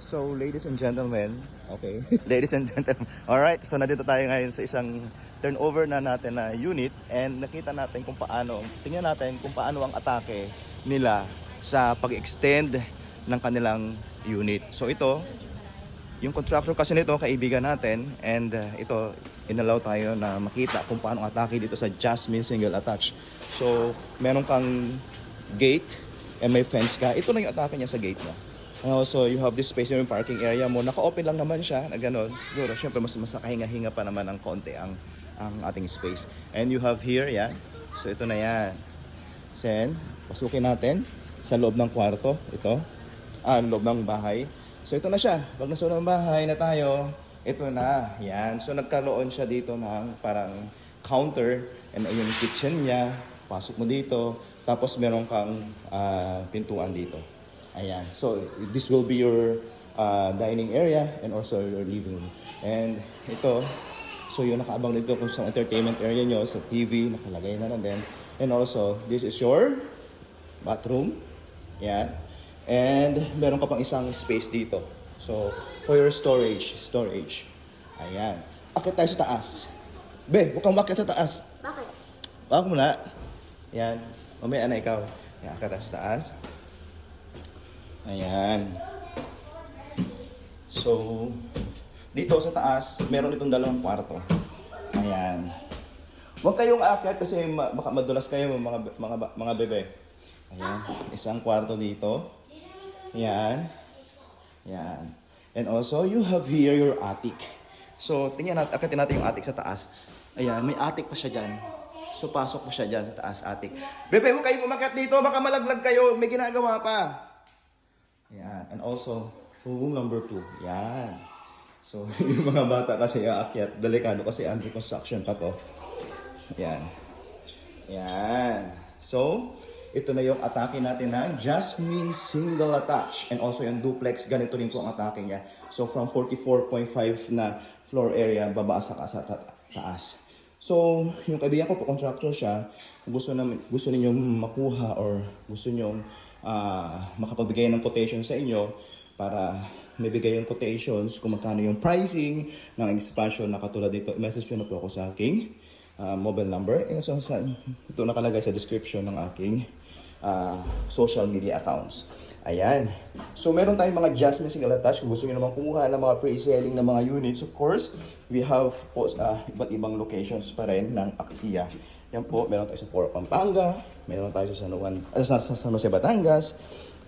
So, ladies and gentlemen, okay. Ladies and gentlemen, alright. So, nandito tayo ngayon sa isang turnover na natin na unit and nakita natin kung paano, tingnan natin kung paano ang atake nila sa pag-extend ng kanilang unit. So, ito, yung contractor kasi nito, kaibigan natin, and ito, inalaw tayo na makita kung paano atake dito sa Jasmine Single Attach. So, meron kang gate and may fence ka. Ito na yung atake niya sa gate niya. And also, you have this space in yung parking area mo. Naka-open lang naman siya, na gano'n. Siguro, syempre, mas kahinga-hinga pa naman ng konti ang ating space. And you have here, yan. So, ito na yan. Then, pasukin natin sa loob ng kwarto. Ito. Loob ng bahay. So, ito na siya. Pag nasa loob ng bahay na tayo, ito na. Yan. So, nagkaroon siya dito ng parang counter. And yung kitchen niya. Pasok mo dito. Tapos, meron kang pintuan dito. Ayan. So, this will be your dining area and also your living room. And ito, so yung nakaabang dito kung sa entertainment area nyo, sa TV, nakalagay na lang din. And also, this is your bathroom. Ayan. And meron ka pang isang space dito. So, for your storage. Ayan. Akit tayo sa taas. Be, huwag kang makit sa taas. Bakit? Bakit muna? Ayan. Mamaya na ikaw. Ayan, akit tayo sa taas. Ayan. So, dito sa taas, meron itong dalawang kwarto. Ayan. Huwag kayong aakyat kasi baka madulas kayo mga bebe. Ayan. Isang kwarto dito. Ayan. Ayan. And also, you have here your attic. So, tingnan natin, akitin natin yung attic sa taas. Ayan, may attic pa siya dyan. So, pasok pa siya dyan sa taas attic. Bebe, huwag kayong umakyat dito. Baka malaglag kayo. May ginagawa pa. Yan. And also, room number 2. Yan. So, yung mga bata kasi aakyat, delikado kasi under construction pa to. Yan. Yan. So, ito na yung atake natin na Jasmine Single Attach. And also yung duplex, ganito rin po ang atake niya. So, from 44.5 na floor area, bababa sa taas. So, yung kaibigan ko po, contractor siya, gusto niyo makuha or gusto niyo makapagbigay ng quotation sa inyo para may bigay yung quotations kung magkano yung pricing ng expansion na katulad dito. I-message nyo na po ako sa aking mobile number. So, ito nakalagay sa description ng aking social media accounts. Ayan. So, meron tayong mga Jasmine Single Attach. Kung gusto nyo naman kumuha ng mga pre-selling na mga units, of course, we have iba't ibang locations pa rin ng Axia. Yan po, meron tayo sa Port Pampanga, meron tayo sa San Jose, Batangas,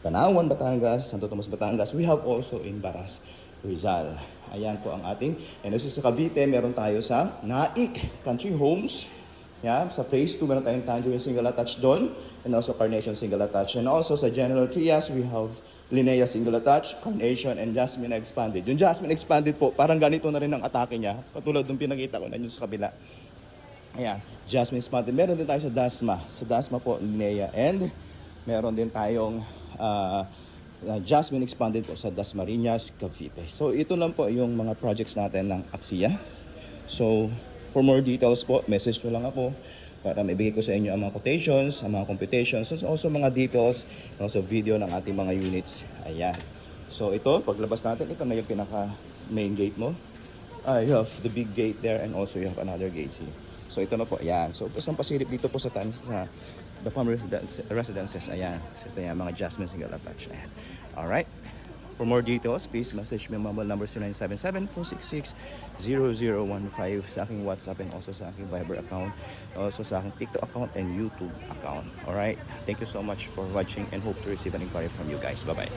Tanawan, Batangas, Santo Tomas, Batangas. We have also in Baras, Rizal. Ayan po ang ating. And also sa Cavite, meron tayo sa Naik Country Homes. Yan, sa Phase 2, meron tayong Tangerine Single Attach doon. And also Carnation Single Attach. And also sa General Trias, we have Linnea Single Attach, Carnation, and Jasmine Expanded. Yung Jasmine Expanded po, parang ganito na rin ang atake niya. Katulad ng pinakita ko na yun sa kabila. Ayan, Jasmine Expanded. Meron din tayo sa Dasma. Sa Dasma po, Linnea. And meron din tayong Jasmine Expanded po sa Dasmariñas, Cavite. So, ito lang po yung mga projects natin ng Axia. So, for more details po, message nyo lang ako para maibigay ko sa inyo ang mga quotations, ang mga computations, and also mga details, and also video ng ating mga units. Ayan. So, ito, paglabas natin, ito na yung pinaka main gate mo. You have the big gate there and also you have another gate here. So, ito na po. Ayan. So, isang pasilip dito po sa the farm residences. Ayan. So, ito yan, mga Jasmine Single Attach. Ayan. Alright. For more details, please message me ang mobile number 0977-466-0015 sa aking WhatsApp and also sa aking Viber account, also sa aking TikTok account and YouTube account. Alright. Thank you so much for watching and hope to receive an inquiry from you guys. Bye-bye.